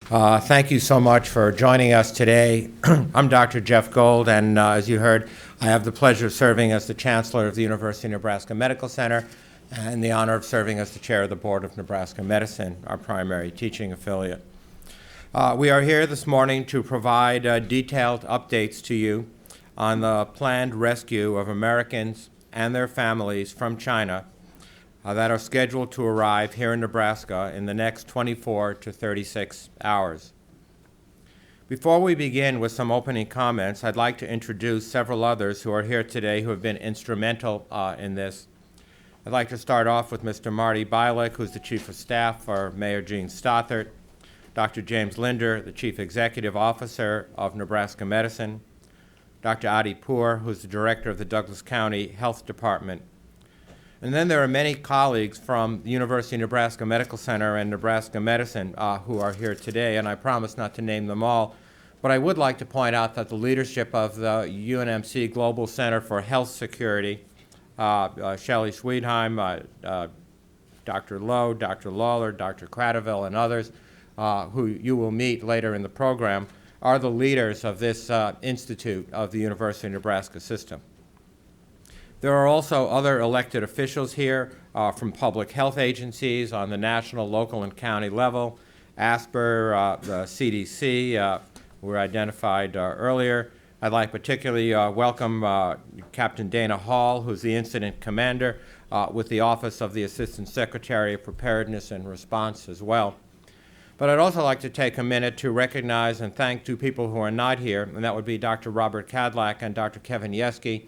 Thank you so much for joining us today. I'm Dr. Jeff Gold, and as you heard, I have the pleasure of serving as the Chancellor of the University of Nebraska Medical Center and the honor of serving as the Chair of the Board of Nebraska Medicine, our primary teaching affiliate. We are here this morning to provide detailed updates to you on the planned rescue of Americans and their families from China that are scheduled to arrive here in Nebraska in the next 24 to 36 hours. Before we begin with some opening comments, I'd like to introduce several others who are here today who have been instrumental in this. I'd like to start off with Mr. Marty Bialik, who's the Chief of Staff for Mayor Gene Stothert, Dr. James Linder, the Chief Executive Officer of Nebraska Medicine, Dr. Adi Poor, who's the Director of the Douglas County Health Department. And then there are many colleagues from the University of Nebraska Medical Center and Nebraska Medicine who are here today, and I promise not to name them all. But I would like to point out that the leadership of the UNMC Global Center for Health Security, Shelley Schweidheim, Dr. Lowe, Dr. Lawler, Dr. Cradaville, and others who you will meet later in the program, are the leaders of this institute of the University of Nebraska system. There are also other elected officials here from public health agencies on the national, local, and county level. ASPR, the CDC, were identified earlier. I'd like particularly welcome Captain Dana Hall, who's the incident commander with the Office of the Assistant Secretary of Preparedness and Response as well. But I'd also like to take a minute to recognize and thank two people who are not here, and that would be Dr. Robert Kadlak and Dr. Kevin Yeske,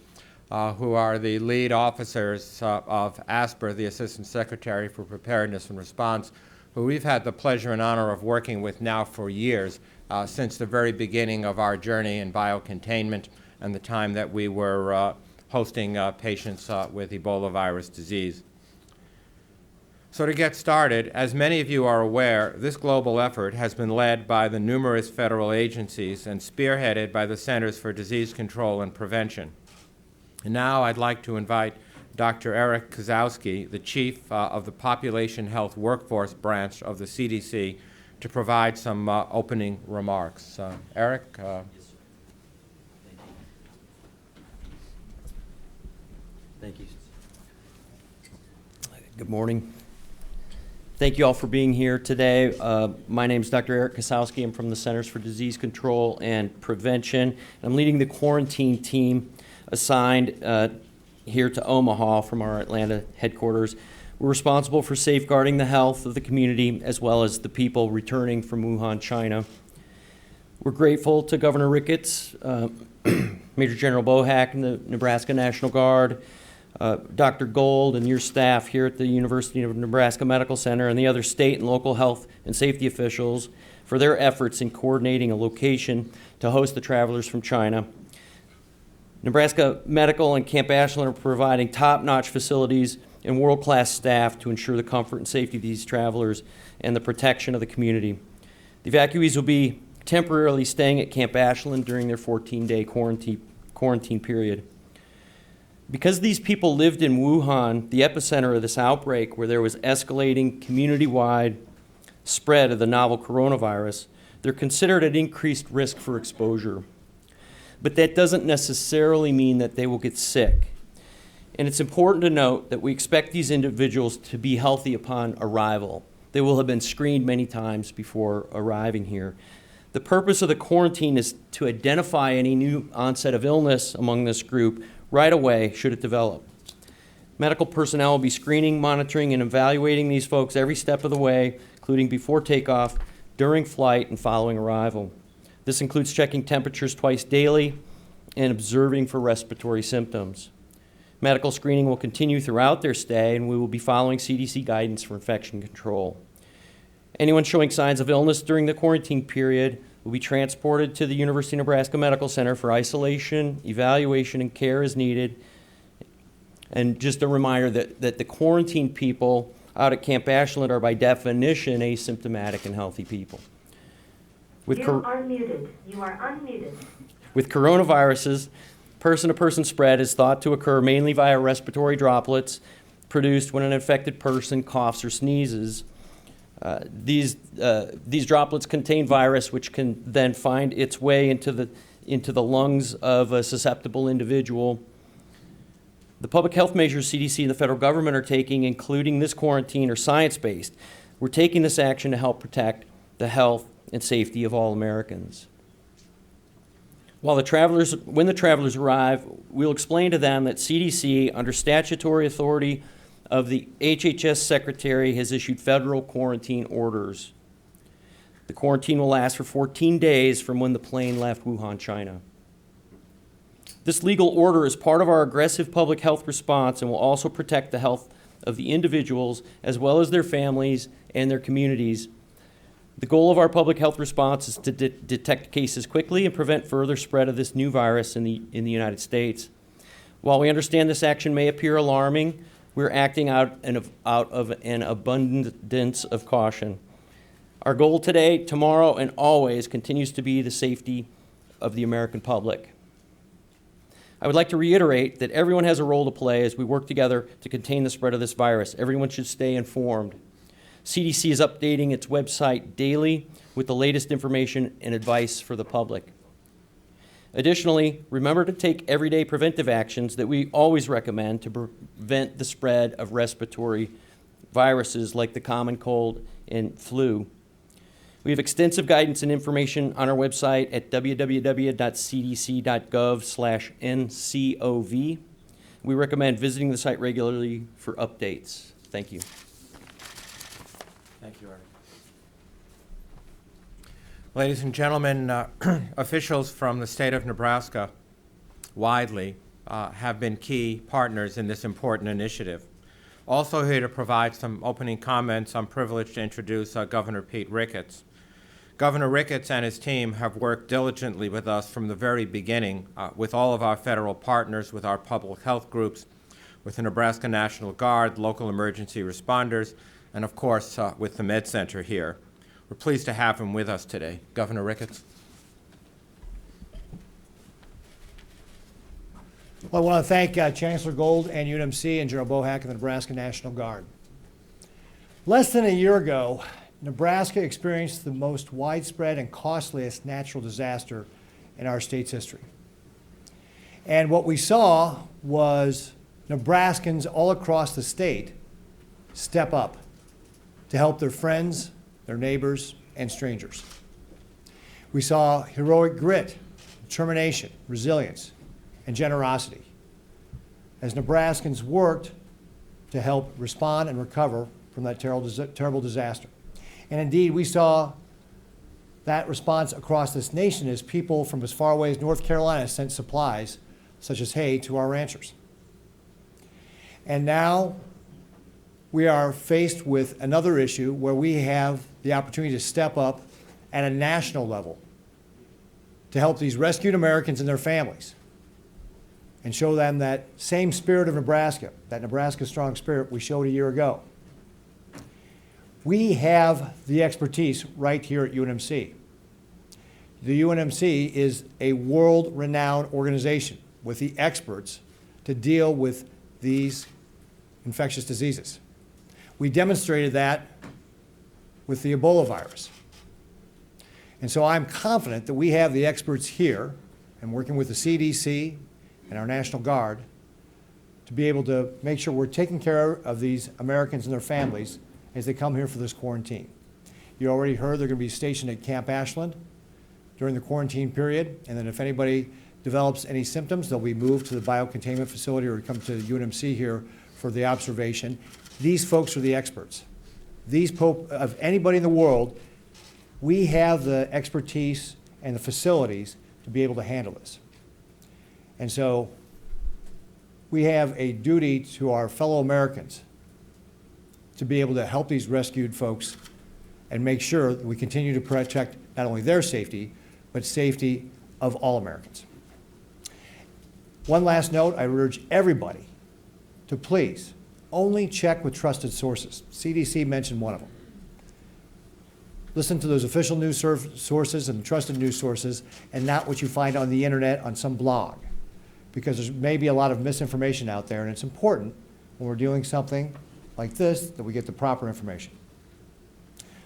who are the lead officers of ASPR, the Assistant Secretary for Preparedness and Response, who we've had the pleasure and honor of working with now for years, since the very beginning of our journey in biocontainment and the time that we were hosting patients with Ebola virus disease. So to get started, as many of you are aware, this global effort has been led by the numerous federal agencies and spearheaded by the Centers for Disease Control and Prevention. And now I'd like to invite Dr. Eric Kozowski, the Chief of the Population Health Workforce Branch of the CDC, to provide some opening remarks. Eric? Yes, sir. Thank you. Good morning. Thank you all for being here today. My name is Dr. Eric Kozowski. I'm from the Centers for Disease Control and Prevention. I'm leading the quarantine team assigned here to Omaha from our Atlanta headquarters. We're responsible for safeguarding the health of the community as well as the people returning from Wuhan, China. We're grateful to Governor Ricketts, Major General Bohack and the Nebraska National Guard, Dr. Gold and your staff here at the University of Nebraska Medical Center, and the other state and local health and safety officials for their efforts in coordinating a location to host the travelers from China. Nebraska Medical and Camp Ashland are providing top-notch facilities and world-class staff to ensure the comfort and safety of these travelers and the protection of the community. The evacuees will be temporarily staying at Camp Ashland during their 14-day quarantine period. Because these people lived in Wuhan, the epicenter of this outbreak, where there was escalating community-wide spread of the novel coronavirus, they're considered at increased risk for exposure. But that doesn't necessarily mean that they will get sick. And it's important to note that we expect these individuals to be healthy upon arrival. They will have been screened many times before arriving here. The purpose of the quarantine is to identify any new onset of illness among this group right away should it develop. Medical personnel will be screening, monitoring, and evaluating these folks every step of the way, including before takeoff, during flight, and following arrival. This includes checking temperatures twice daily and observing for respiratory symptoms. Medical screening will continue throughout their stay, and we will be following CDC guidance for infection control. Anyone showing signs of illness during the quarantine period will be transported to the University of Nebraska Medical Center for isolation, evaluation, and care as needed. And just a reminder that the quarantine people out at Camp Ashland are by definition asymptomatic and healthy people. You are muted. You are unmuted. With coronaviruses, person-to-person spread is thought to occur mainly via respiratory droplets produced when an infected person coughs or sneezes. These droplets contain virus, which can then find its way into the lungs of a susceptible individual. The public health measures CDC and the federal government are taking, including this quarantine, are science-based. We're taking this action to help protect the health and safety of all Americans. When the travelers arrive, we'll explain to them that CDC, under statutory authority of the HHS Secretary, has issued federal quarantine orders. The quarantine will last for 14 days from when the plane left Wuhan, China. This legal order is part of our aggressive public health response and will also protect the health of the individuals as well as their families and their communities. The goal of our public health response is to detect cases quickly and prevent further spread of this new virus in the United States. While we understand this action may appear alarming, we're acting out of an abundance of caution. Our goal today, tomorrow, and always continues to be the safety of the American public. I would like to reiterate that everyone has a role to play as we work together to contain the spread of this virus. Everyone should stay informed. CDC is updating its website daily with the latest information and advice for the public. Additionally, remember to take everyday preventive actions that we always recommend to prevent the spread of respiratory viruses like the common cold and flu. We have extensive guidance and information on our website at www.cdc.gov/ncov. We recommend visiting the site regularly for updates. Thank you. Thank you, Eric. Ladies and gentlemen, officials from the state of Nebraska widely have been key partners in this important initiative. Also here to provide some opening comments, I'm privileged to introduce Governor Pete Ricketts. Governor Ricketts and his team have worked diligently with us from the very beginning, with all of our federal partners, with our public health groups, with the Nebraska National Guard, local emergency responders, and of course with the Med Center here. We're pleased to have him with us today. Governor Ricketts. Well, I want to thank Chancellor Gold and UNMC and General Bohack and the Nebraska National Guard. Less than a year ago, Nebraska experienced the most widespread and costliest natural disaster in our state's history. And what we saw was Nebraskans all across the state step up to help their friends, their neighbors, and strangers. We saw heroic grit, determination, resilience, and generosity as Nebraskans worked to help respond and recover from that terrible disaster. And indeed, we saw that response across this nation as people from as far away as North Carolina sent supplies, such as hay, to our ranchers. And now we are faced with another issue where we have the opportunity to step up at a national level to help these rescued Americans and their families and show them that same spirit of Nebraska, that Nebraska strong spirit we showed a year ago. We have the expertise right here at UNMC. The UNMC is a world-renowned organization with the experts to deal with these infectious diseases. We demonstrated that with the Ebola virus. And so I'm confident that we have the experts here and working with the CDC and our National Guard to be able to make sure we're taking care of these Americans and their families as they come here for this quarantine. You already heard they're going to be stationed at Camp Ashland during the quarantine period, and then if anybody develops any symptoms, they'll be moved to the biocontainment facility or come to UNMC here for the observation. These folks are the experts. Of anybody in the world, we have the expertise and the facilities to be able to handle this. And so we have a duty to our fellow Americans to be able to help these rescued folks and make sure that we continue to protect not only their safety, but safety of all Americans. One last note, I urge everybody to please only check with trusted sources. CDC mentioned one of them. Listen to those official news sources and trusted news sources and not what you find on the internet on some blog, because there may be a lot of misinformation out there, and it's important when we're doing something like this that we get the proper information.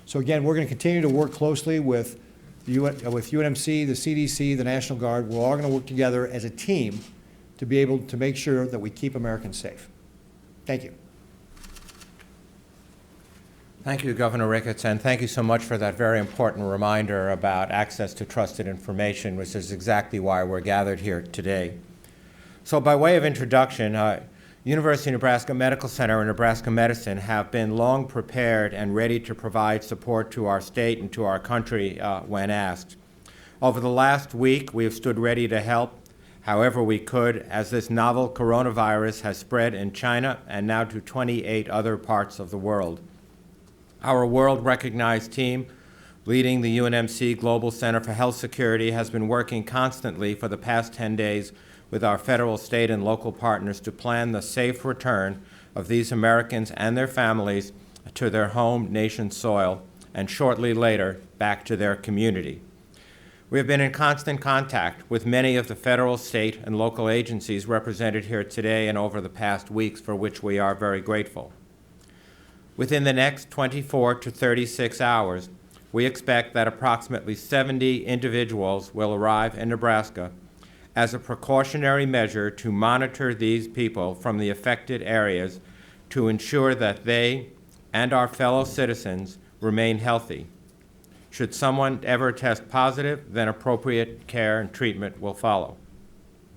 So again, we're going to continue to work closely with UNMC, the CDC, the National Guard. We're all going to work together as a team to be able to make sure that we keep Americans safe. Thank you. Thank you, Governor Ricketts, and thank you so much for that very important reminder about access to trusted information, which is exactly why we're gathered here today. So by way of introduction, University of Nebraska Medical Center and Nebraska Medicine have been long prepared and ready to provide support to our state and to our country when asked. Over the last week, we have stood ready to help however we could as this novel coronavirus has spread in China and now to 28 other parts of the world. Our world-recognized team leading the UNMC Global Center for Health Security has been working constantly for the past 10 days with our federal, state, and local partners to plan the safe return of these Americans and their families to their home nation's soil, and shortly later, back to their community. We have been in constant contact with many of the federal, state, and local agencies represented here today and over the past weeks, for which we are very grateful. Within the next 24 to 36 hours, we expect that approximately 70 individuals will arrive in Nebraska as a precautionary measure to monitor these people from the affected areas to ensure that they and our fellow citizens remain healthy. Should someone ever test positive, then appropriate care and treatment will follow.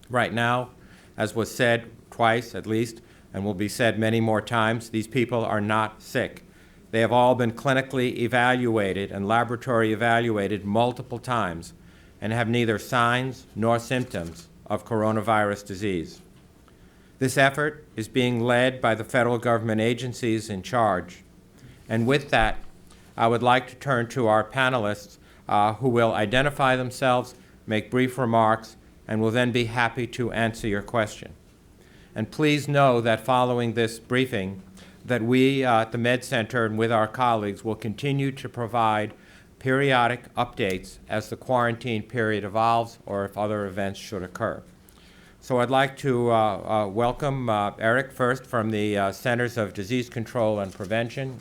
Right now, as was said twice at least, and will be said many more times, these people are not sick. They have all been clinically evaluated and laboratory evaluated multiple times and have neither signs nor symptoms of coronavirus disease. This effort is being led by the federal government agencies in charge. And with that, I would like to turn to our panelists who will identify themselves, make brief remarks, and will then be happy to answer your question. And please know that following this briefing, that we at the Med Center and with our colleagues will continue to provide periodic updates as the quarantine period evolves or if other events should occur. So I'd like to welcome Eric first from the Centers of Disease Control and Prevention,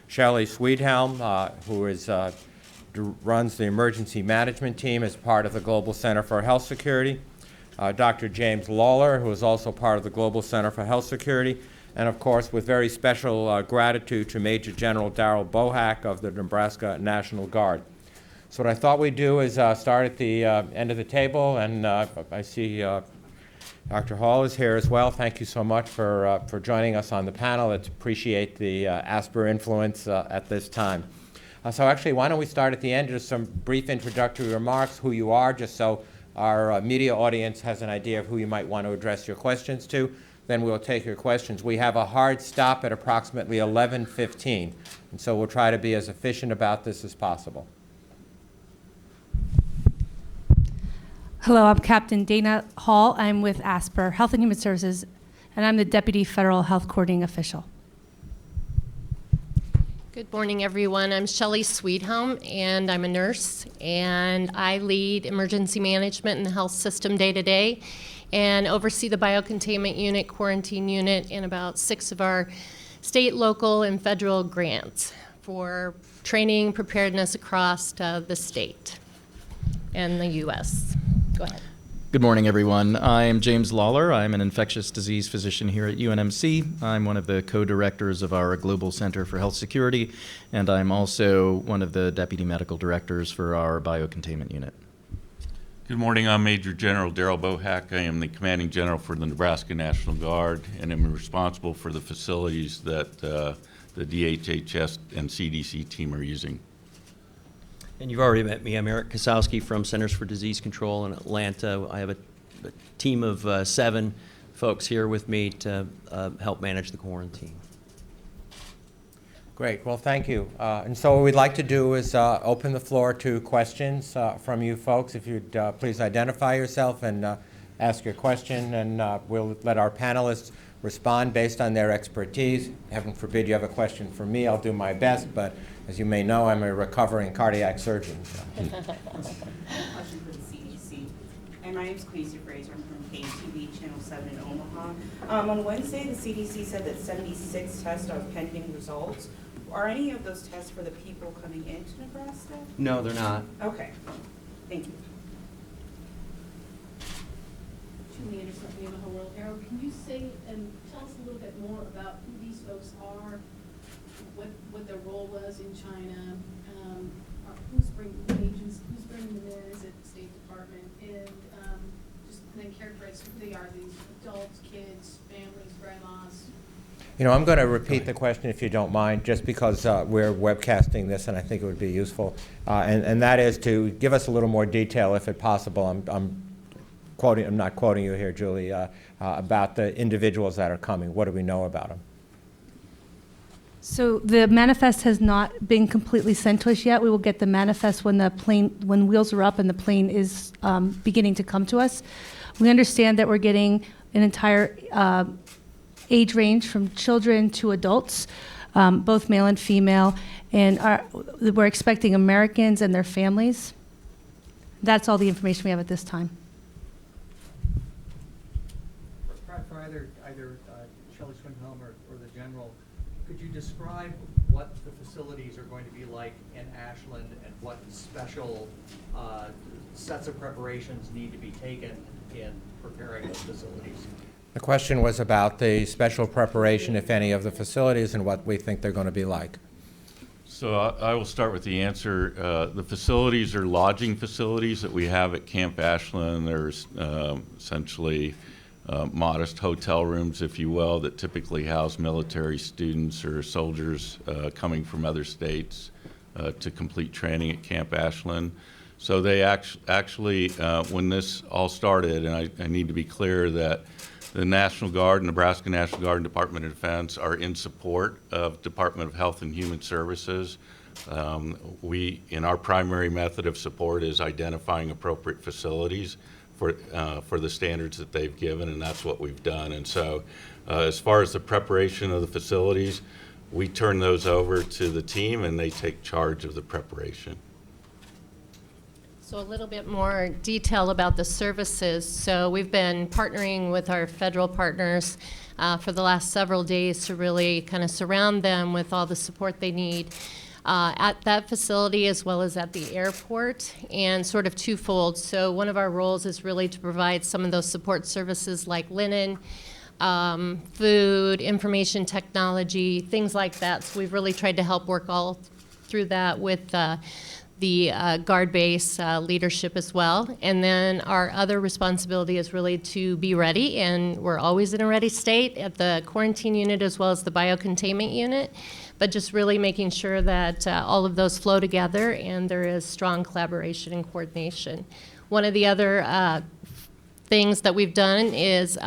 Shelley Sweethelm, who runs the emergency management team as part of the Global Center for Health Security, Dr. James Lawler, who is also part of the Global Center for Health Security, and of course with very special gratitude to Major General Darrell Bohack of the Nebraska National Guard. So what I thought we'd do is start at the end of the table, and I see Dr. Hall is here as well. Thank you so much for joining us on the panel. Let's appreciate the ASPR influence at this time. So actually, why don't we start at the end, just some brief introductory remarks, who you are, just so our media audience has an idea of who you might want to address your questions to. Then we'll take your questions. We have a hard stop at approximately 11:15, and so we'll try to be as efficient about this as possible. Hello, I'm Captain Dana Hall. I'm with ASPR Health and Human Services, and I'm the Deputy Federal Health Coordinating Official. Good morning, everyone. I'm Shelley Sweethelm, and I'm a nurse, and I lead emergency management in the health system day to day and oversee the biocontainment unit, quarantine unit, and about 6 of our state, local, and federal grants for training preparedness across the state and the U.S. Go ahead. Good morning, everyone. I am James Lawler. I'm an infectious disease physician here at UNMC. I'm one of the co-directors of our Global Center for Health Security, and I'm also one of the deputy medical directors for our biocontainment unit. Good morning. I'm Major General Darrell Bohack. I am the commanding general for the Nebraska National Guard, and am responsible for the facilities that the DHHS and CDC team are using. And you've already met me. I'm Eric Kosowski from Centers for Disease Control in Atlanta. I have a team of 7 folks here with me to help manage the quarantine. Great. Well, thank you. And so what we'd like to do is open the floor to questions from you folks. If you'd please identify yourself and ask your question, and we'll let our panelists respond based on their expertise. Heaven forbid you have a question for me. I'll do my best, but as you may know, I'm a recovering cardiac surgeon. Question for the CDC. And my name is Queasy Fraser. I'm from KTV Channel 7 in Omaha. On Wednesday, the CDC said that 76 tests are pending results. Are any of those tests for the people coming into Nebraska? No, they're not. Okay, thank you. Julie Anderson from the Omaha World Herald. Can you say and tell us a little bit more about who these folks are, what their role was in China, who's bringing them in? Is it the State Department? And then characterize who they are, these adults, kids, families, grandmas. You know, I'm going to repeat the question if you don't mind, just because we're webcasting this and I think it would be useful. And that is to give us a little more detail, if it's possible. I'm not quoting you here, Julie, about the individuals that are coming. What do we know about them? So the manifest has not been completely sent to us yet. We will get the manifest when when wheels are up and the plane is beginning to come to us. We understand that we're getting an entire age range from children to adults, both male and female, and we're expecting Americans and their families. That's all the information we have at this time. For either Shelley Swindhelm or the General, could you describe what the facilities are going to be like in Ashland and what special sets of preparations need to be taken in preparing those facilities? The question was about the special preparation, if any, of the facilities and what we think they're going to be like. So I will start with the answer. The facilities are lodging facilities that we have at Camp Ashland. There's essentially modest hotel rooms, if you will, that typically house military students or soldiers coming from other states to complete training at Camp Ashland. So they actually, when this all started, and I need to be clear that the National Guard, Nebraska National Guard and Department of Defense are in support of Department of Health and Human Services. In our primary method of support is identifying appropriate facilities for the standards that they've given, and that's what we've done. And so as far as the preparation of the facilities, we turn those over to the team and they take charge of the preparation. So a little bit more detail about the services. So we've been partnering with our federal partners for the last several days to really kind of surround them with all the support they need at that facility as well as at the airport, and sort of twofold. So one of our roles is really to provide some of those support services like linen, food, information technology, things like that. So we've really tried to help work all through that with the guard base leadership as well. And then our other responsibility is really to be ready, and we're always in a ready state at the quarantine unit as well as the biocontainment unit, but just really making sure that all of those flow together and there is strong collaboration and coordination. One of the other things that we've done is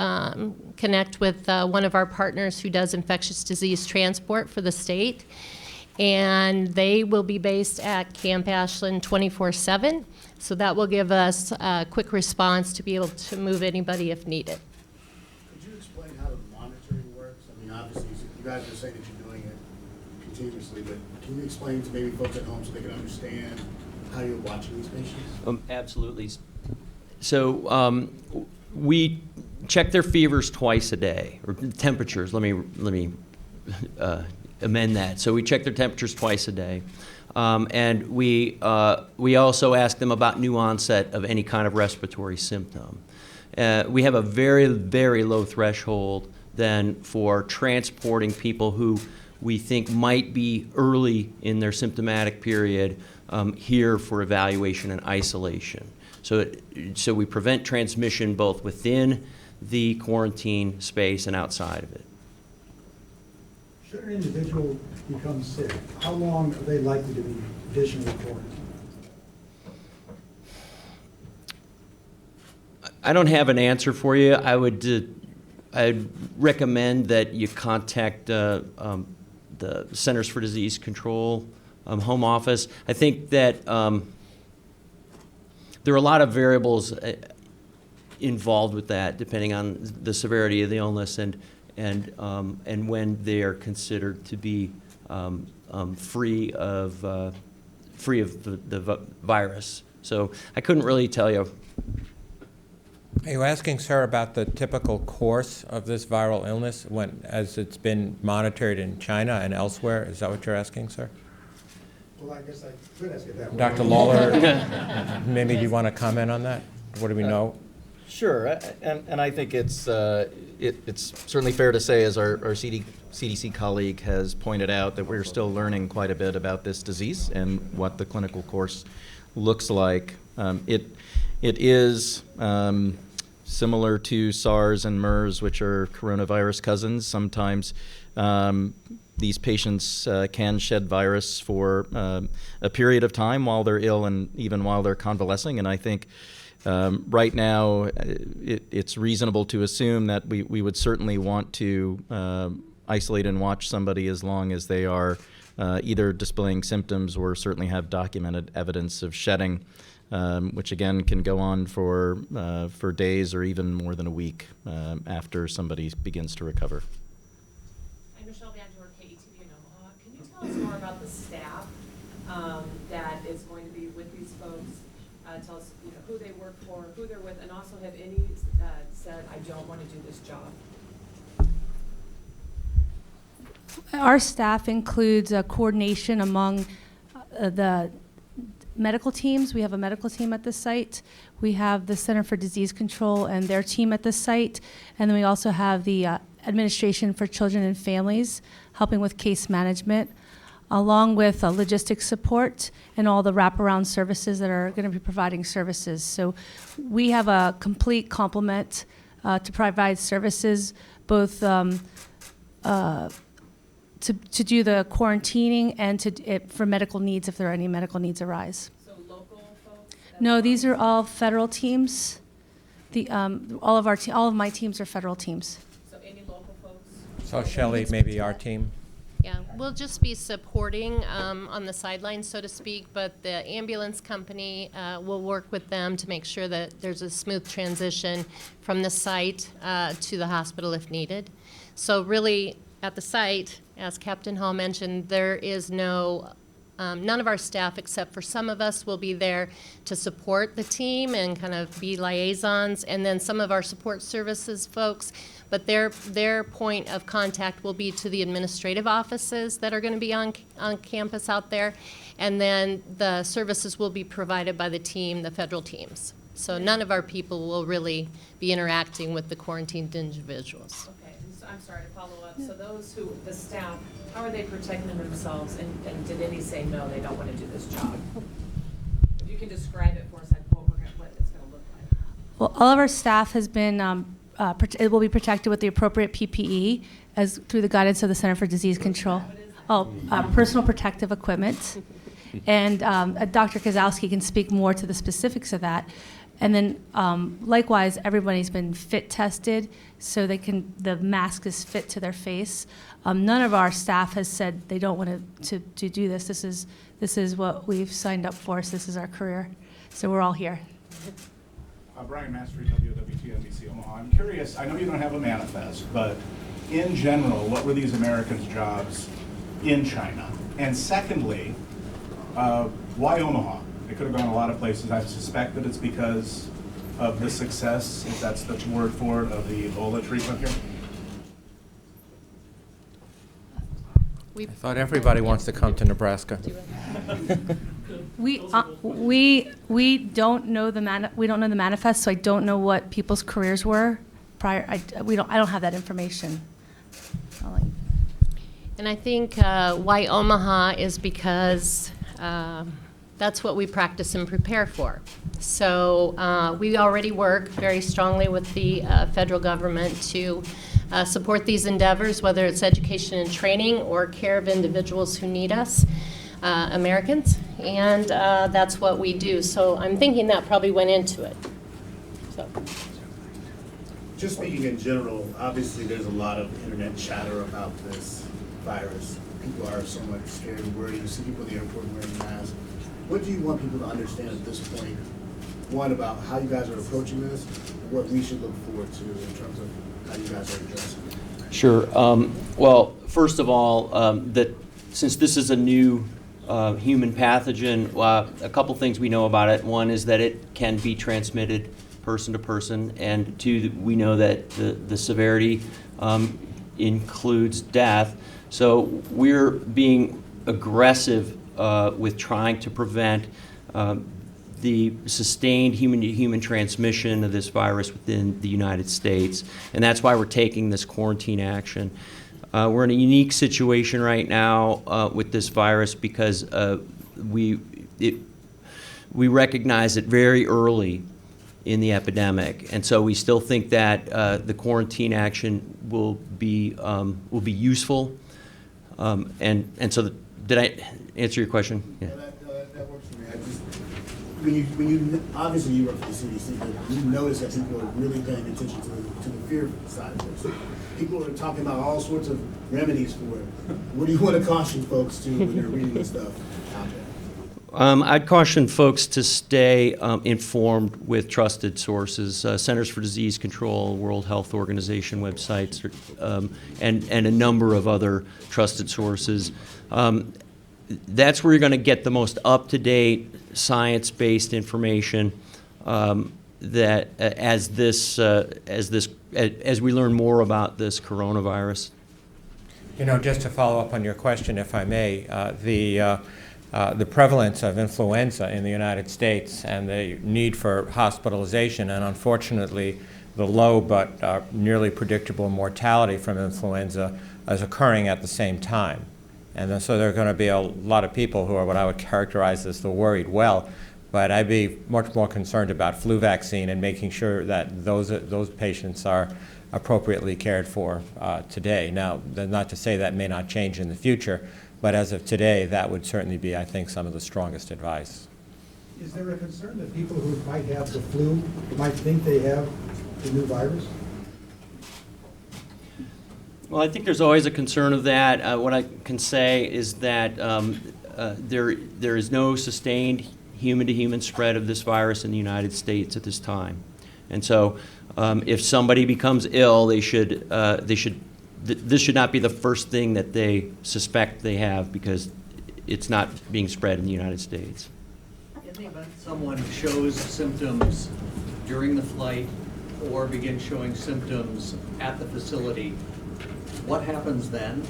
connect with one of our partners who does infectious disease transport for the state. And they will be based at Camp Ashland 24/7. So that will give us a quick response to be able to move anybody if needed. Could you explain how the monitoring works? I mean, obviously, you guys are saying that you're doing it continuously, but can you explain to maybe folks at home so they can understand how you're watching these patients? Absolutely. So we check their fevers twice a day, or temperatures. Let me amend that. So we check their temperatures twice a day. And we also ask them about new onset of any kind of respiratory symptom. We have a very, very low threshold then for transporting people who we think might be early in their symptomatic period here for evaluation and isolation. So we prevent transmission both within the quarantine space and outside of it. Should an individual become sick, how long are they likely to be additionally quarantined? I don't have an answer for you. I'd recommend that you contact the Centers for Disease Control home office. I think that there are a lot of variables involved with that, depending on the severity of the illness and when they are considered to be free of the virus. So I couldn't really tell you. Are you asking, sir, about the typical course of this viral illness as it's been monitored in China and elsewhere? Is that what you're asking, sir? Well, I guess I could ask it that way. Dr. Lawler, maybe you want to comment on that? What do we know? Sure, and I think it's certainly fair to say, as our CDC colleague has pointed out, that we're still learning quite a bit about this disease and what the clinical course looks like. It is similar to SARS and MERS, which are coronavirus cousins. Sometimes these patients can shed virus for a period of time while they're ill and even while they're convalescing, and I think right now, it's reasonable to assume that we would certainly want to isolate and watch somebody as long as they are either displaying symptoms or certainly have documented evidence of shedding, which again can go on for days or even more than a week after somebody begins to recover. I'm Michelle Van Dorp, KETV in Omaha. Can you tell us more about the staff that is going to be with these folks? Tell us, who they work for, who they're with, and also have any said, I don't want to do this job? Our staff includes coordination among the medical teams. We have a medical team at this site. We have the Center for Disease Control and their team at this site. And then we also have the Administration for Children and Families helping with case management, along with logistics support and all the wraparound services that are going to be providing services. So we have a complete complement to provide services, both to do the quarantining and for medical needs if there are any medical needs arise. So local folks? No, these are all federal teams. All of my teams are federal teams. So any local folks? So Shelley, maybe our team? Yeah, we'll just be supporting on the sidelines, so to speak, but the ambulance company will work with them to make sure that there's a smooth transition from the site to the hospital if needed. So really, at the site, as Captain Hall mentioned, there is none of our staff, except for some of us, will be there to support the team and kind of be liaisons, and then some of our support services folks, but their point of contact will be to the administrative offices that are going to be on campus out there, and then the services will be provided by the team, the federal teams. So none of our people will really be interacting with the quarantined individuals. Okay, and so I'm sorry to follow up. So those the staff, how are they protecting themselves, and did any say no, they don't want to do this job? If you can describe it for us, like what it's going to look like. Well, all of our staff has been, it will be protected with the appropriate PPE through the guidance of the Center for Disease Control. Personal protective equipment. And Dr. Kozlowski can speak more to the specifics of that. And then likewise, everybody's been fit tested so the mask is fit to their face. None of our staff has said they don't want to do this. This is what we've signed up for, so this is our career. So we're all here. Brian Mastery, WWT-NBC Omaha. I'm curious, I know you don't have a manifest, but in general, what were these Americans' jobs in China? And secondly, why Omaha? It could have gone a lot of places. I suspect that it's because of the success, if that's the word for it, of the Ebola treatment here. I thought everybody wants to come to Nebraska. We don't know the manifest, so I don't know what people's careers were prior. I don't have that information. And I think why Omaha is because that's what we practice and prepare for. So we already work very strongly with the federal government to support these endeavors, whether it's education and training or care of individuals who need us, Americans, and that's what we do. So I'm thinking that probably went into it. So. Just speaking in general, obviously there's a lot of internet chatter about this virus. People are so much scared and worried. You see people at the airport wearing masks. What do you want people to understand at this point, one, about how you guys are approaching this, and what we should look forward to in terms of how you guys are addressing it? Sure. Well, first of all, that since this is a new human pathogen, a couple things we know about it. One is that it can be transmitted person to person, and two, we know that the severity includes death. So we're being aggressive with trying to prevent the sustained human-to-human transmission of this virus within the United States, and that's why we're taking this quarantine action. We're in a unique situation right now with this virus because we recognize it very early in the epidemic, and so we still think that the quarantine action will be useful. And so, did I answer your question? Yeah. That works for me. When you obviously you work for the CDC, but you notice that people are really paying attention to the fear side of this. People are talking about all sorts of remedies for it. What do you want to caution folks to when they're reading this stuff out there? I'd caution folks to stay informed with trusted sources, Centers for Disease Control, World Health Organization websites, and a number of other trusted sources. That's where you're going to get the most up-to-date, science-based information that as we learn more about this coronavirus. You know, just to follow up on your question, if I may, the prevalence of influenza in the United States and the need for hospitalization, and unfortunately the low but nearly predictable mortality from influenza is occurring at the same time. And so there are going to be a lot of people who are what I would characterize as the worried well, but I'd be much more concerned about flu vaccine and making sure that those patients are appropriately cared for today. Now, not to say that may not change in the future, but as of today, that would certainly be, I think, some of the strongest advice. Is there a concern that people who might have the flu might think they have the new virus? Well, I think there's always a concern of that. What I can say is that there is no sustained human-to-human spread of this virus in the United States at this time. And so if somebody becomes ill, this should not be the first thing that they suspect they have, because it's not being spread in the United States. In the event someone shows symptoms during the flight or begins showing symptoms at the facility, what happens then?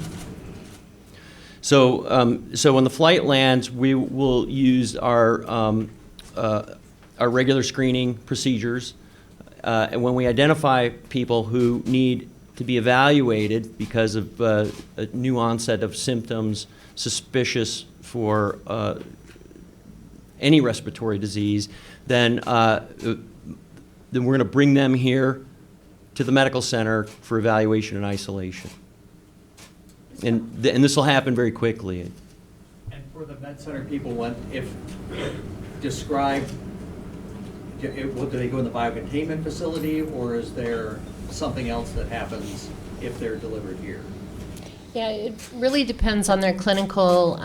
So, so when the flight lands, we will use our regular screening procedures, and when we identify people who need to be evaluated because of a new onset of symptoms suspicious for any respiratory disease, then we're going to bring them here to the medical center for evaluation and isolation. And this will happen very quickly. And for the med center people, if describe, do they go in the biocontainment facility, or is there something else that happens if they're delivered here? Yeah, it really depends on their clinical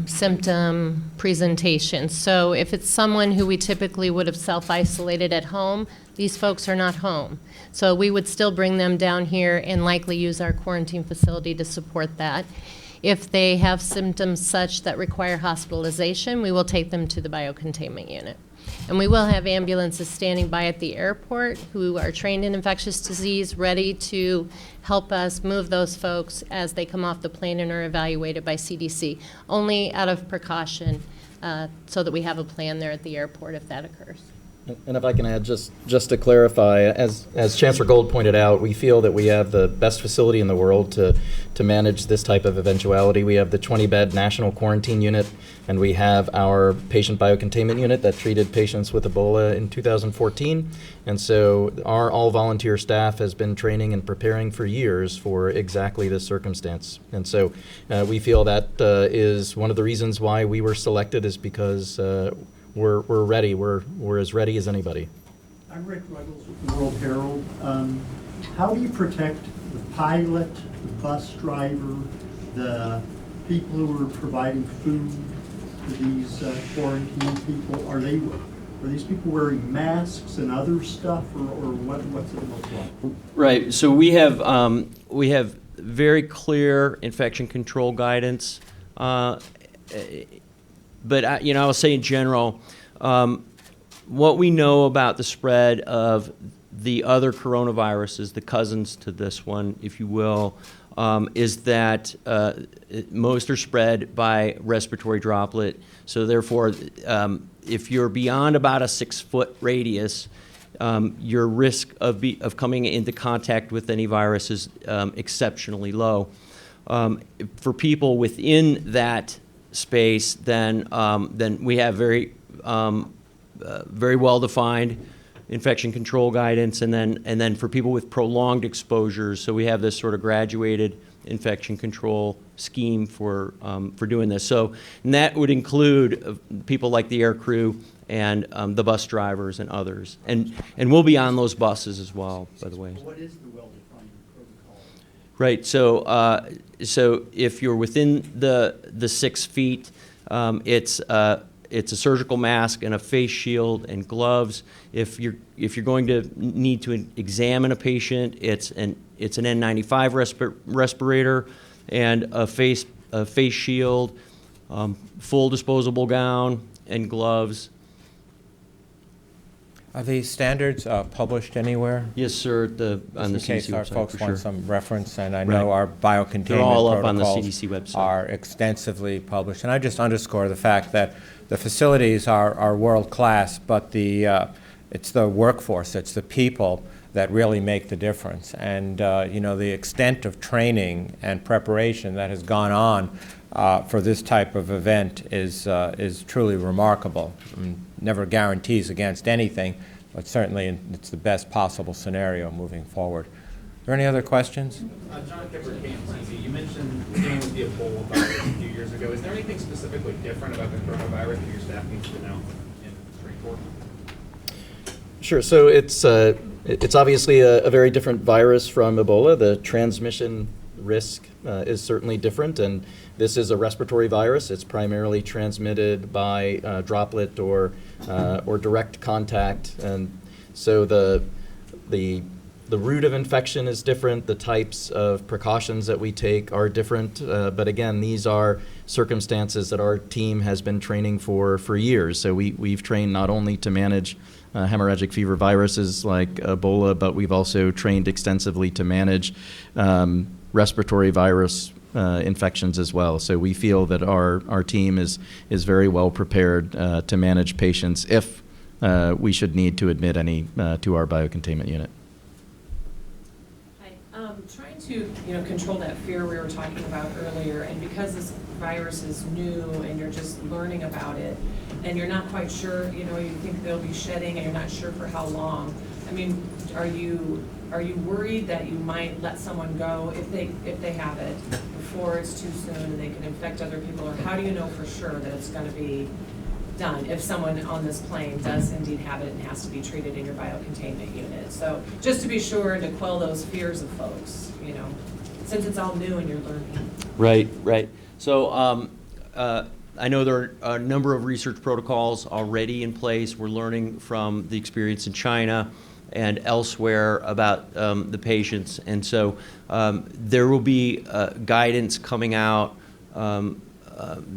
symptom presentation. So if it's someone who we typically would have self-isolated at home, these folks are not home. So we would still bring them down here and likely use our quarantine facility to support that. If they have symptoms such that require hospitalization, we will take them to the biocontainment unit. And we will have ambulances standing by at the airport who are trained in infectious disease, ready to help us move those folks as they come off the plane and are evaluated by CDC, only out of precaution, so that we have a plan there at the airport if that occurs. And if I can add, just to clarify, as Chancellor Gold pointed out, we feel that we have the best facility in the world to manage this type of eventuality. We have the 20-bed national quarantine unit, and we have our patient biocontainment unit that treated patients with Ebola in 2014. And so our all-volunteer staff has been training and preparing for years for exactly this circumstance. And so we feel that is one of the reasons why we were selected, is because we're ready. We're as ready as anybody. I'm Rick Ruggles with the World Herald. How do you protect the pilot, the bus driver, the people who are providing food to these quarantine people? Are these people wearing masks and other stuff, or what's it look like? Right. So we have very clear infection control guidance. But I will say in general, what we know about the spread of the other coronaviruses, the cousins to this one, if you will, is that most are spread by respiratory droplet. So therefore, if you're beyond about a 6-foot radius, your risk of coming into contact with any virus is exceptionally low. For people within that space, then we have very well-defined infection control guidance, and then for people with prolonged exposures, so we have this sort of graduated infection control scheme for doing this. So, and that would include people like the air crew and the bus drivers and others, and we'll be on those buses as well, by the way. What is the well-defined protocol? Right. So if you're within the 6 feet, it's a surgical mask and a face shield and gloves. If you're going to need to examine a patient, it's an N95 respirator and a face shield, full disposable gown and gloves. Are these standards published anywhere? Yes, sir. On the CDC in case our website, folks for want sure. some reference, and I know Right. our biocontainment They're all up on the protocols CDC website. are extensively published. And I just underscore the fact that the facilities are world-class, but it's the workforce, it's the people that really make the difference. And the extent of training and preparation that has gone on for this type of event is truly remarkable. I mean, never guarantees against anything, but certainly it's the best possible scenario moving forward. Are there any other questions? John Kipper, KMTZ. You mentioned dealing with the Ebola virus a few years ago. Is there anything specifically different about the coronavirus that your staff needs to know in Shreveport? Sure. So it's obviously a very different virus from Ebola. The transmission risk is certainly different, and this is a respiratory virus. It's primarily transmitted by droplet or direct contact, and so the route of infection is different. The types of precautions that we take are different. But again, these are circumstances that our team has been training for years. So we've trained not only to manage hemorrhagic fever viruses like Ebola, but we've also trained extensively to manage respiratory virus infections as well. So we feel that our team is very well prepared to manage patients if we should need to admit any to our biocontainment unit. Trying to control that fear we were talking about earlier, and because this virus is new and you're just learning about it, and you're not quite sure, you think they'll be shedding and you're not sure for how long. I mean, are you worried that you might let someone go if they have it before it's too soon and they can infect other people, or how do you know for sure that it's going to be done if someone on this plane does indeed have it and has to be treated in your biocontainment unit? So just to be sure and to quell those fears of folks, since it's all new and you're learning. Right. So I know there are a number of research protocols already in place. We're learning from the experience in China and elsewhere about the patients, and so there will be guidance coming out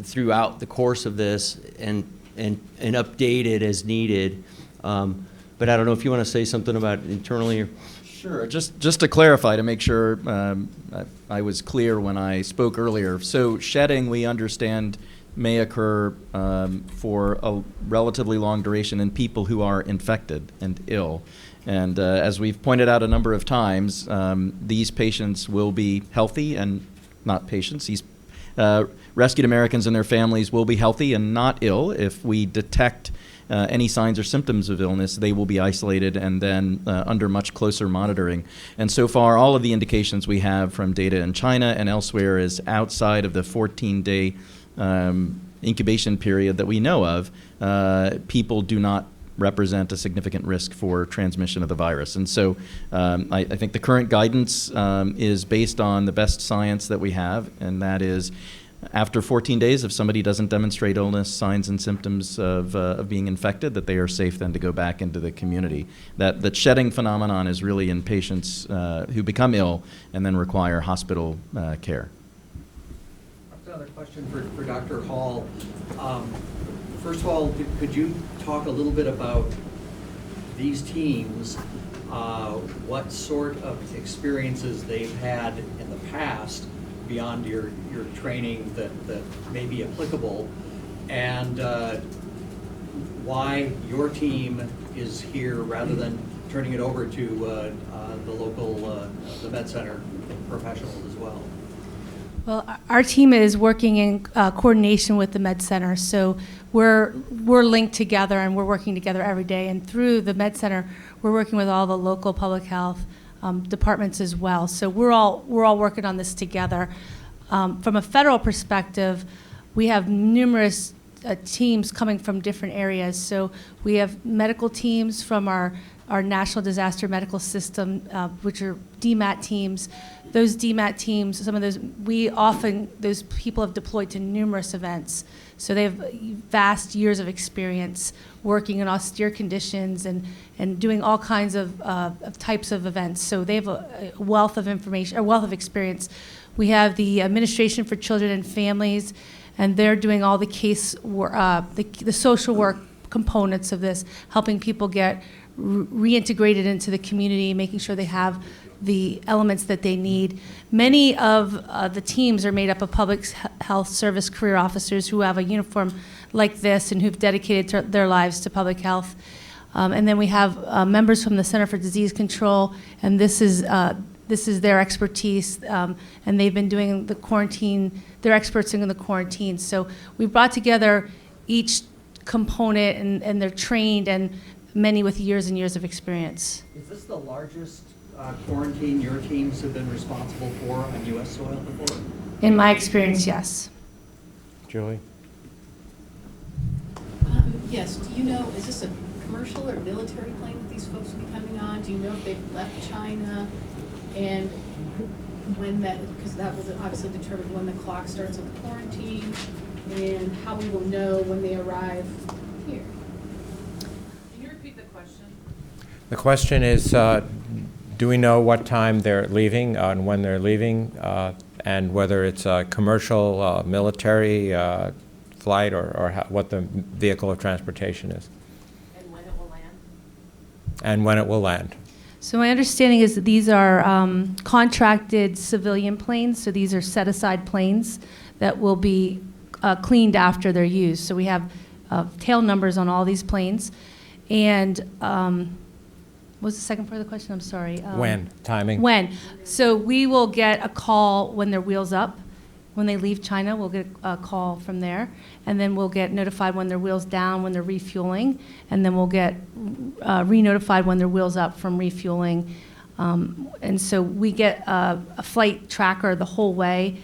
throughout the course of this and updated as needed. But I don't know if you want to say something about it internally. Or Sure. Just to clarify, to make sure I was clear when I spoke earlier. So shedding, we understand, may occur for a relatively long duration in people who are infected and ill. And as we've pointed out a number of times, these patients will be healthy and not patients. These rescued Americans and their families will be healthy and not ill. If we detect any signs or symptoms of illness, they will be isolated and then under much closer monitoring. And so far, all of the indications we have from data in China and elsewhere is outside of the 14-day incubation period that we know of. People do not represent a significant risk for transmission of the virus. And so I think the current guidance is based on the best science that we have, and that is after 14 days, if somebody doesn't demonstrate illness, signs and symptoms of being infected, that they are safe then to go back into the community. That shedding phenomenon is really in patients who become ill and then require hospital care. Another question for Dr. Hall. First of all, could you talk a little bit about these teams, what sort of experiences they've had in the past beyond your training that may be applicable, and why your team is here rather than turning it over to the local, the Med Center professionals as well? Well, our team is working in coordination with the Med Center, so we're linked together and we're working together every day. And through the Med Center, we're working with all the local public health departments as well. So we're all working on this together. From a federal perspective, we have numerous teams coming from different areas. So we have medical teams from our National Disaster Medical System, which are DMAT teams. Those DMAT teams, some of those, those people have deployed to numerous events. So they have vast years of experience working in austere conditions and doing all kinds of types of events. So they have a wealth of information, a wealth of experience. We have the Administration for Children and Families, and they're doing all the the social work components of this, helping people get reintegrated into the community, making sure they have the elements that they need. Many of the teams are made up of public health service career officers who have a uniform like this and who've dedicated their lives to public health. And then we have members from the Center for Disease Control, and this is their expertise, and they've been doing the quarantine, they're experts in the quarantine. So we brought together each component, and they're trained, and many with years and years of experience. Is this the largest quarantine your teams have been responsible for on U.S. soil before? In my experience, yes. Julie? Yes, do you know, is this a commercial or military plane that these folks will be coming on? Do you know if they've left China? And when that, because that will obviously determine when the clock starts on the quarantine, and how we will know when they arrive here. Can you repeat the question? The question is, do we know what time they're leaving and when they're leaving, and whether it's a commercial, military flight, or what the vehicle of transportation is? And when it will land? And when it will land. So my understanding is that these are contracted civilian planes, so these are set-aside planes that will be cleaned after they're used. So we have tail numbers on all these planes. And what was the second part of the question? I'm sorry. When? Timing? When. So we will get a call when their wheels up. When they leave China, we'll get a call from there. And then we'll get notified when their wheels down, when they're refueling. And then we'll get re-notified when their wheels up from refueling. And so we get a flight tracker the whole way.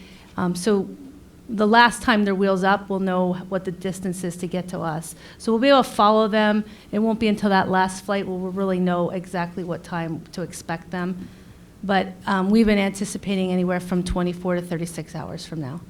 So the last time their wheels up, we'll know what the distance is to get to us. So we'll be able to follow them. It won't be until that last flight where we'll really know exactly what time to expect them. But we've been anticipating anywhere from 24 to 36 hours from now.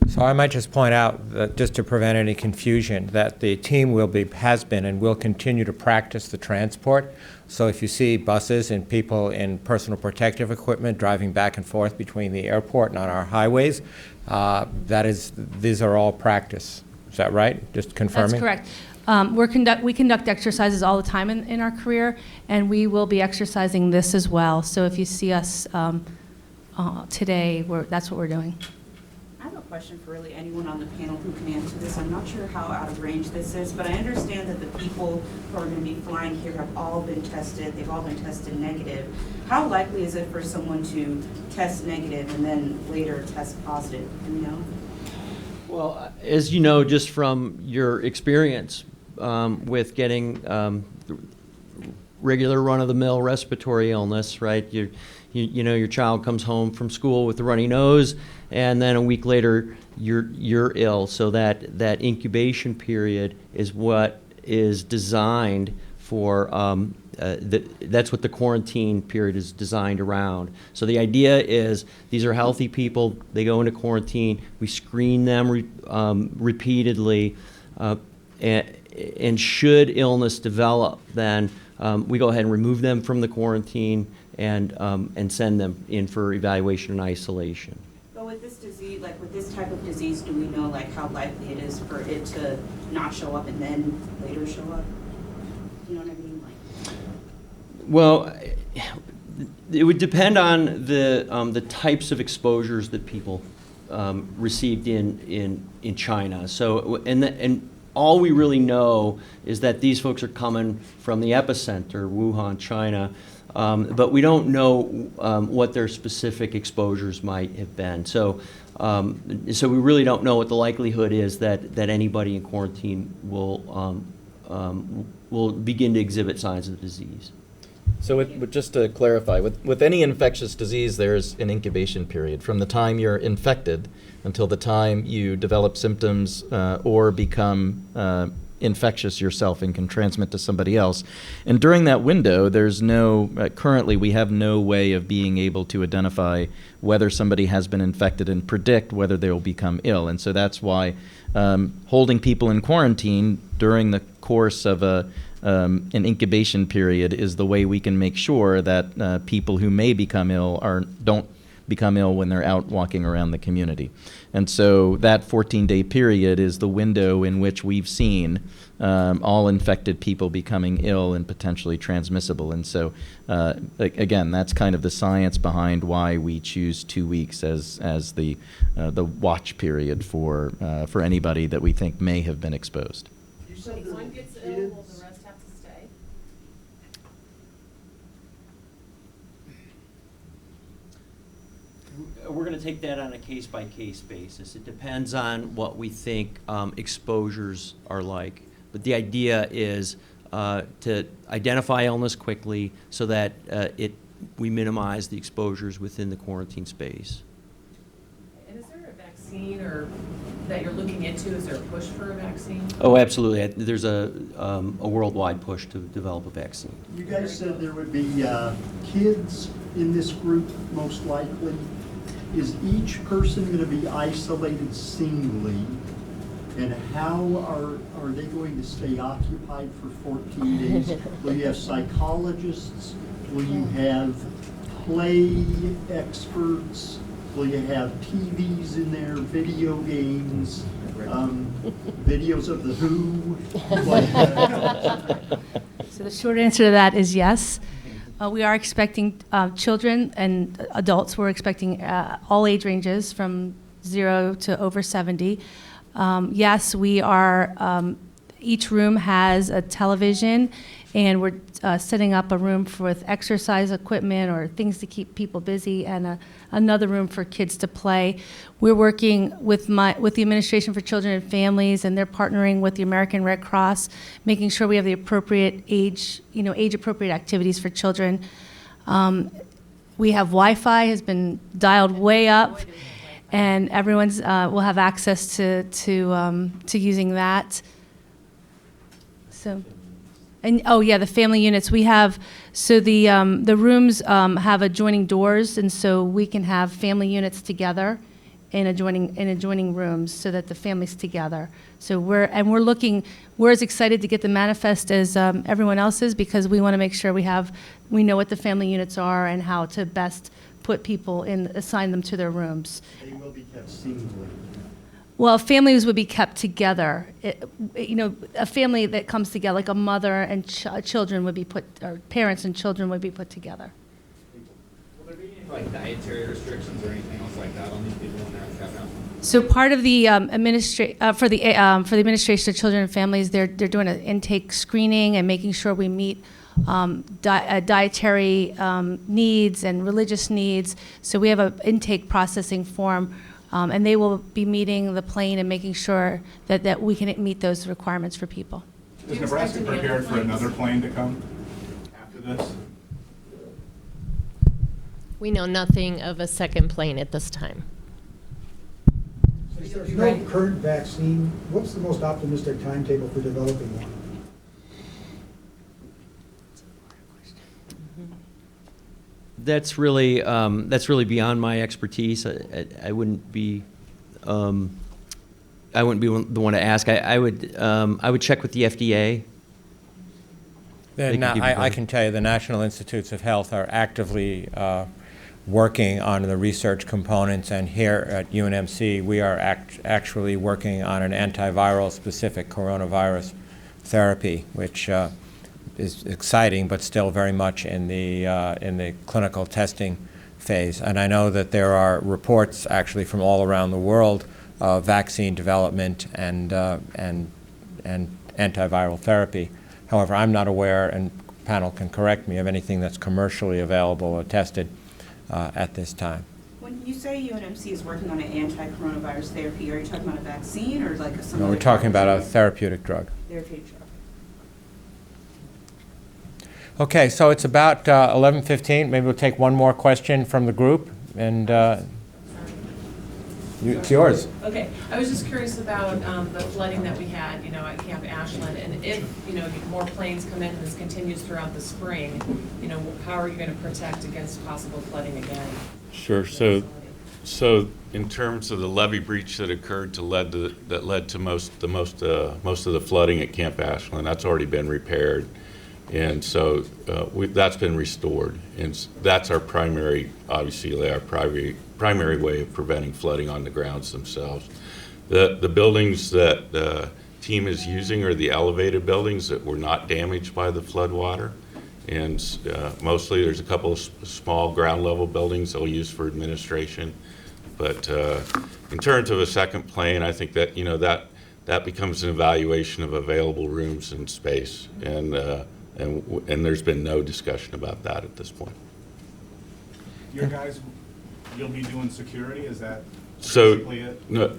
So I might just point out, that just to prevent any confusion, that the team has been and will continue to practice the transport. So if you see buses and people in personal protective equipment driving back and forth between the airport and on our highways, these are all practice. Is that right? Just confirming? That's correct. We conduct exercises all the time in our career, and we will be exercising this as well. So if you see us today, that's what we're doing. I have a question for really anyone on the panel who can answer this. I'm not sure how out of range this is, but I understand that the people who are going to be flying here have all been tested. They've all been tested negative. How likely is it for someone to test negative and then later test positive? Do you know? Well, as you know, just from your experience with getting regular run-of-the-mill respiratory illness, right? You know your child comes home from school with a runny nose, and then a week later you're ill. So that incubation period is what is designed for. That's what the quarantine period is designed around. So the idea is these are healthy people. They go into quarantine. We screen them repeatedly, and should illness develop, then we go ahead and remove them from the quarantine and send them in for evaluation and isolation. But with this disease, like with this type of disease, do we know like how likely it is for it to not show up and then later show up? You know what I mean? Like, Well, it would depend on the types of exposures that people received in China. So, and all we really know is that these folks are coming from the epicenter, Wuhan, China, but we don't know what their specific exposures might have been. So, so we really don't know what the likelihood is that anybody in quarantine will begin to exhibit signs of the disease. So just to clarify, with any infectious disease, there's an incubation period from the time you're infected until the time you develop symptoms or become infectious yourself and can transmit to somebody else. And during that window, there's no, currently we have no way of being able to identify whether somebody has been infected and predict whether they will become ill. And so that's why holding people in quarantine during the course of an incubation period is the way we can make sure that people who may become ill don't become ill when they're out walking around the community. And so that 14-day period is the window in which we've seen all infected people becoming ill and potentially transmissible. And so, again, that's kind of the science behind why we choose 2 weeks as the watch period for anybody that we think may have been exposed. If one gets ill, will the rest have to stay? We're going to take that on a case-by-case basis. It depends on what we think exposures are like. But the idea is to identify illness quickly so that we minimize the exposures within the quarantine space. And is there a vaccine or that you're looking into? Is there a push for a vaccine? Oh, absolutely. There's a worldwide push to develop a vaccine. You guys said there would be kids in this group, most likely. Is each person going to be isolated singly? And how are they going to stay occupied for 14 days? Will you have psychologists? Will you have play experts? Will you have TVs in there, video games, videos of the Who? So the short answer to that is yes. We are expecting children and adults. We're expecting all age ranges from 0 to over 70. Yes, we are, each room has a television, and we're setting up a room with exercise equipment or things to keep people busy, and another room for kids to play. We're working with the Administration for Children and Families, and they're partnering with the American Red Cross, making sure we have the appropriate age-appropriate activities for children. We have Wi-Fi has been dialed way up, and everyone's will have access to using that. So. And oh yeah, the family units we have. So the rooms have adjoining doors, and so we can have family units together in adjoining rooms, so that the family's together. So we're as excited to get the manifest as everyone else is, because we want to make sure we know what the family units are and how to best put people in, assign them to their rooms. They will be kept singly. Well, families would be kept together. A family that comes together, like a mother and children would be put, or parents and children would be put together. Will there be any dietary restrictions or anything else like that on these people in there? So part of the for the Administration of Children and Families, they're doing an intake screening and making sure we meet dietary needs and religious needs. So we have an intake processing form. And they will be meeting the plane and making sure that we can meet those requirements for people. Is Nebraska prepared for another plane to come after this? We know nothing of a second plane at this time. Since there's no current vaccine, what's the most optimistic timetable for developing one? That's really beyond my expertise. I wouldn't be the one to ask. I would check with the FDA. I can tell you the National Institutes of Health are actively working on the research components, and here at UNMC, we are actually working on an antiviral specific coronavirus therapy, which is exciting, but still very much in the clinical testing phase. And I know that there are reports actually from all around the world of vaccine development and antiviral therapy. However, I'm not aware, and the panel can correct me, of anything that's commercially available or tested at this time. When you say UNMC is working on an anti-coronavirus therapy, are you talking about a vaccine or like some No, other we're talking about a technology? therapeutic drug. Therapeutic drug. Okay, so it's about 11:15. Maybe we'll take one more question from the group, and it's yours. Okay, I was just curious about the flooding that we had, you know, at Camp Ashland, and if, you know, more planes come in and this continues throughout the spring, you know, how are you going to protect against possible flooding again? Sure. So in terms of the levee breach that occurred that led to most of the flooding at Camp Ashland, that's already been repaired. And so that's been restored, and that's our primary, obviously, our primary way of preventing flooding on the grounds themselves. The buildings that the team is using are the elevated buildings that were not damaged by the flood water, and mostly there's a couple of small ground level buildings they'll use for administration. But in terms of a second plane, I think that, you know, that becomes an evaluation of available rooms and space, and there's been no discussion about that at this point. Your guys, you'll be doing security, is that basically it? No,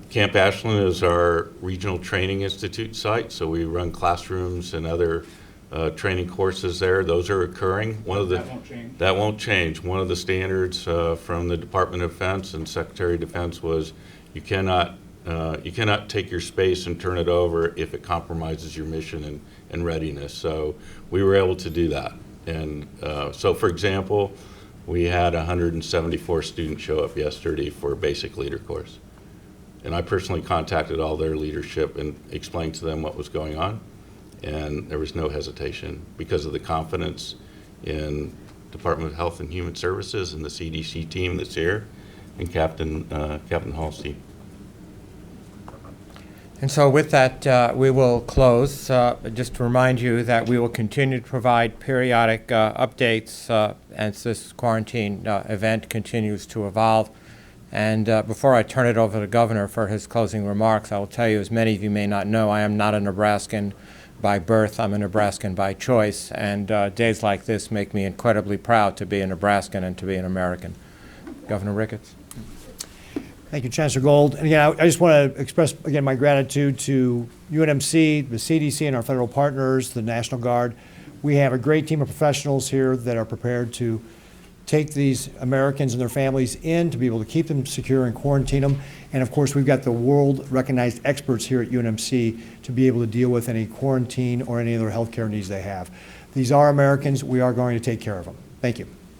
Camp Ashland is our regional training institute site, so we run classrooms and other training courses there. Those are occurring. That won't change? That won't change. One of the standards from the Department of Defense and Secretary of Defense was you cannot take your space and turn it over if it compromises your mission and readiness. So we were able to do that. And so, for example, we had 174 students show up yesterday for a basic leader course. And I personally contacted all their leadership and explained to them what was going on. And there was no hesitation because of the confidence in Department of Health and Human Services and the CDC team that's here and Captain Hall's team. And so with that, we will close. Just to remind you that we will continue to provide periodic updates as this quarantine event continues to evolve. And before I turn it over to the Governor for his closing remarks, I will tell you, as many of you may not know, I am not a Nebraskan by birth. I'm a Nebraskan by choice. And days like this make me incredibly proud to be a Nebraskan and to be an American. Governor Ricketts. Thank you, Chancellor Gold. And again, I just want to express, again, my gratitude to UNMC, the CDC, and our federal partners, the National Guard. We have a great team of professionals here that are prepared to take these Americans and their families in, to be able to keep them secure and quarantine them. And of course, we've got the world-recognized experts here at UNMC to be able to deal with any quarantine or any other healthcare needs they have. These are Americans. We are going to take care of them. Thank you.